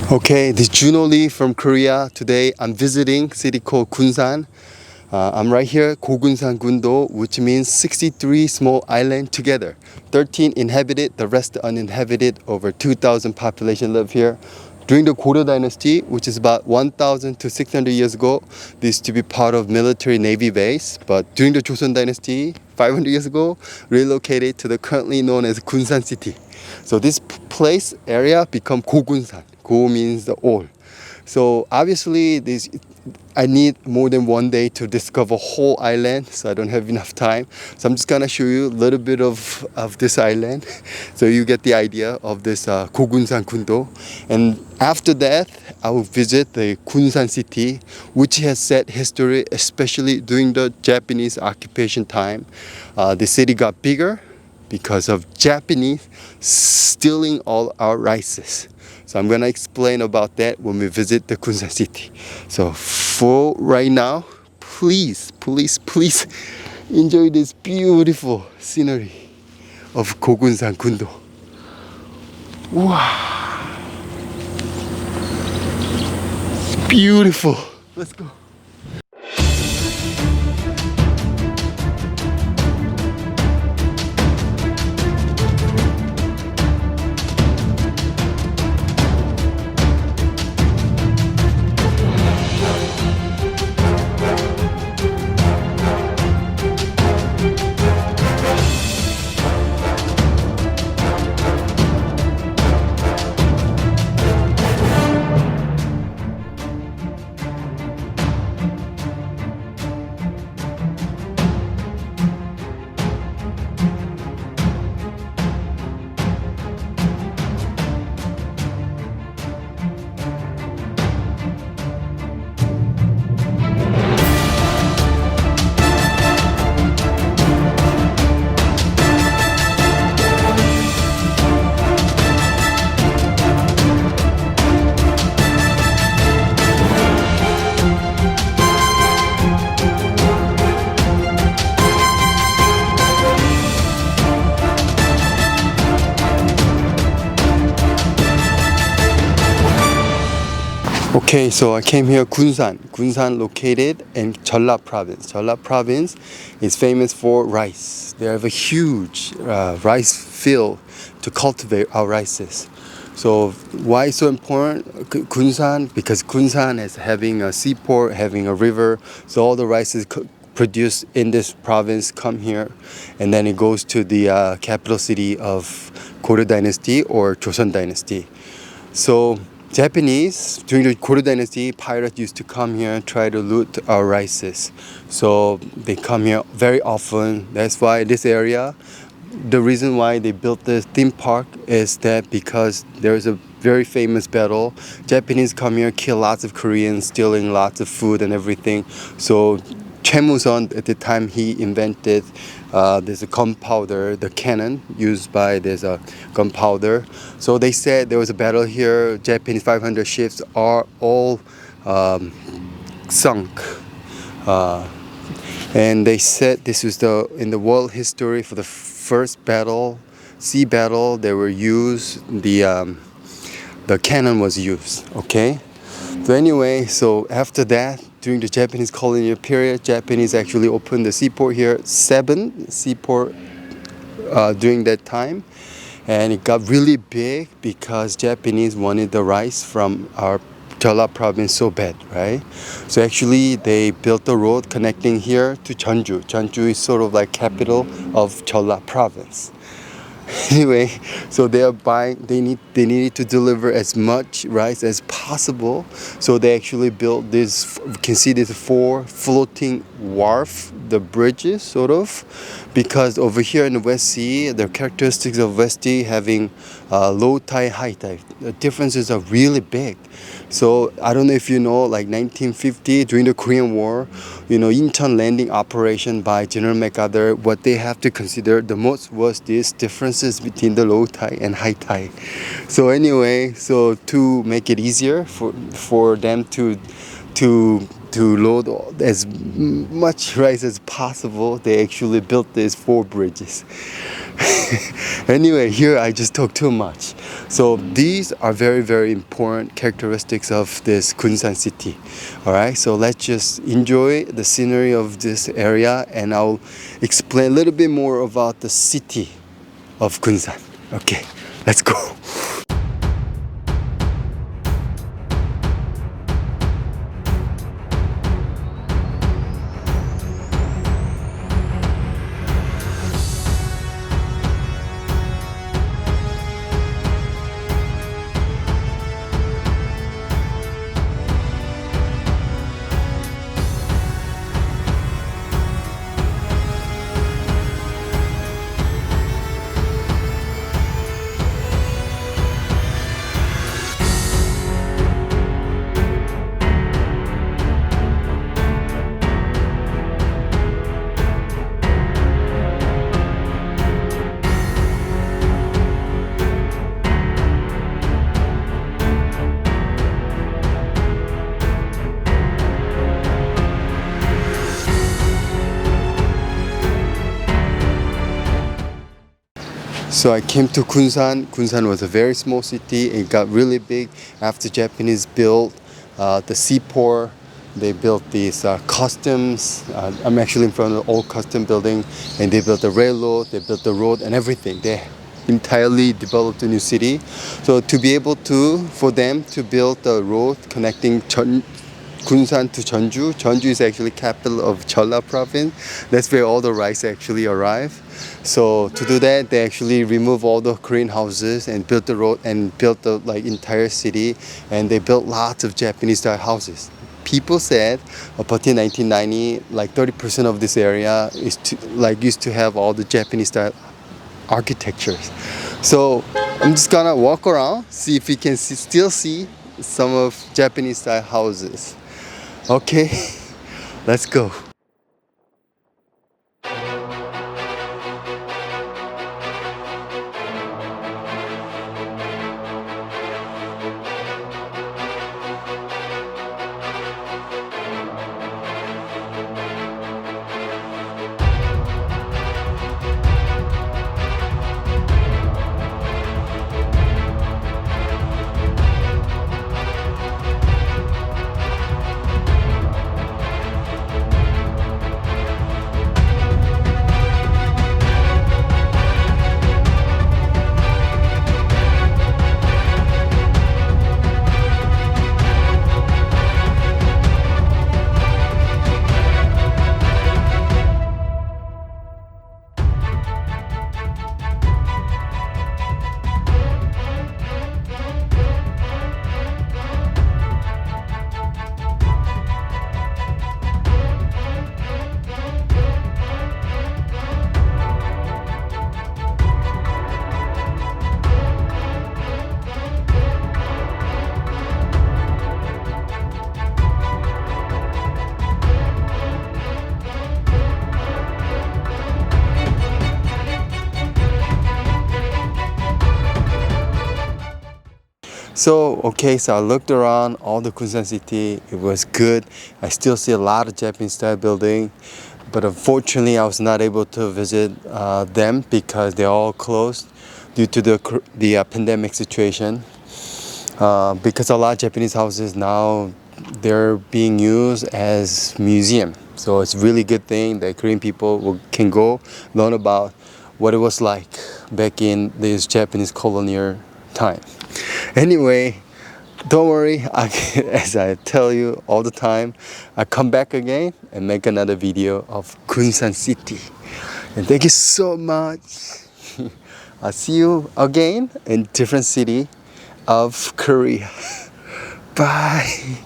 Okay, this is Juno Lee from Korea. Today I'm visiting city called Kunsan. I'm right here, Gogunsangundo, which means 63 small islands together. 13 inhabited, the rest uninhabited. Over 2,000 population live here. During the Goryeo dynasty, which is about 1,000 to 600 years ago, this used to be part of military navy base. But during the Joseon dynasty, 500 years ago, relocated to the currently known as Gunsan City. So this place area become Gogunsan. Go means the all. So obviously I need more than one day to discover whole island, so I don't have enough time. So I'm just gonna show you a little bit of this island, so you get the idea of this Gogunsankundo. And after that, I will visit the Gunsan City, which has sad history, especially during the Japanese occupation time. The city got bigger because of Japanese stealing all our rices. So I'm gonna explain about that when we visit the Gunsan City. So for right now, please enjoy this beautiful scenery of Kogun-sankundo. Wow, it's beautiful. Let's go. Okay, so I came here, Gunsan. Gunsan located in Jeolla province. Jeolla province is famous for rice. They have a huge rice field to cultivate our rices. So why so important Gunsan? Because Gunsan is having a seaport, having a river. So all the rices produced in this province come here, and then it goes to the capital city of Goryeo dynasty or Joseon dynasty. So Japanese, during the Goryeo dynasty, pirates used to come here and try to loot our rices. So they come here very often. That's why this area, the reason why they built this theme park is that because there's a very famous battle. Japanese come here, kill lots of Koreans, stealing lots of food and everything. So Chemuson, at the time he invented there's a gunpowder, the cannon used by this gunpowder. So they said there was a battle here. Japanese 500 ships are all sunk, and they said this was in the world history for the first battle, sea battle. They were used. The cannon was used. Okay. So anyway, so after that, during the Japanese colonial period, Japanese actually opened the seaport here, 7 seaport during that time. And it got really big because Japanese wanted the rice from our Jeolla province so bad, right? So actually they built a road connecting here to Jeonju. Jeonju is sort of like capital of Jeolla province. Anyway, so they are buying. They needed to deliver as much rice as possible. So they actually built this. You can see these 4 floating wharf, the bridges, sort of, because over here in the West Sea, the characteristics of West Sea having low tide, high tide. The differences are really big. So I don't know if you know, like 1950 during the Korean War, Incheon landing operation by General MacArthur. What they have to consider the most was these differences between the low tide and high tide. So anyway, so to make it easier for them to to load as much rice as possible, they actually built these 4 bridges. Anyway, here I just talk too much. So these are very, very important characteristics of this Gunsan City. All right, so let's just enjoy the scenery of this area, and I'll explain a little bit more about the city of Gunsan. Okay, let's go. So I came to Kunsan. Kunsan was a very small city. It got really big after Japanese built the seaport. They built these customs. I'm actually in front of the old custom building, and they built the railroad, they built the road and everything. They entirely developed a new city. So to be able to, for them to build the road connecting Kunsan to Jeonju. Jeonju is actually capital of Jeolla province. That's where all the rice actually arrive. So to do that, they actually remove all the Korean houses and built the road and built the entire city. And they built lots of Japanese style houses. People said up until 1990, 30% of this area used to have all the Japanese style architectures. So I'm just gonna walk around, see if we can still see some of Japanese style houses. Okay, let's go. So I looked around all the Gunsan City. It was good. I still see a lot of Japanese style building, but unfortunately I was not able to visit them because they're all closed due to the pandemic situation. Because a lot of Japanese houses now, they're being used as museum. So it's a really good thing that Korean people can go learn about what it was like back in this Japanese colonial time. Anyway, don't worry, as I tell you all the time, I come back again and make another video of Gunsan City. And thank you so much. I'll see you again in different city of Korea. Bye.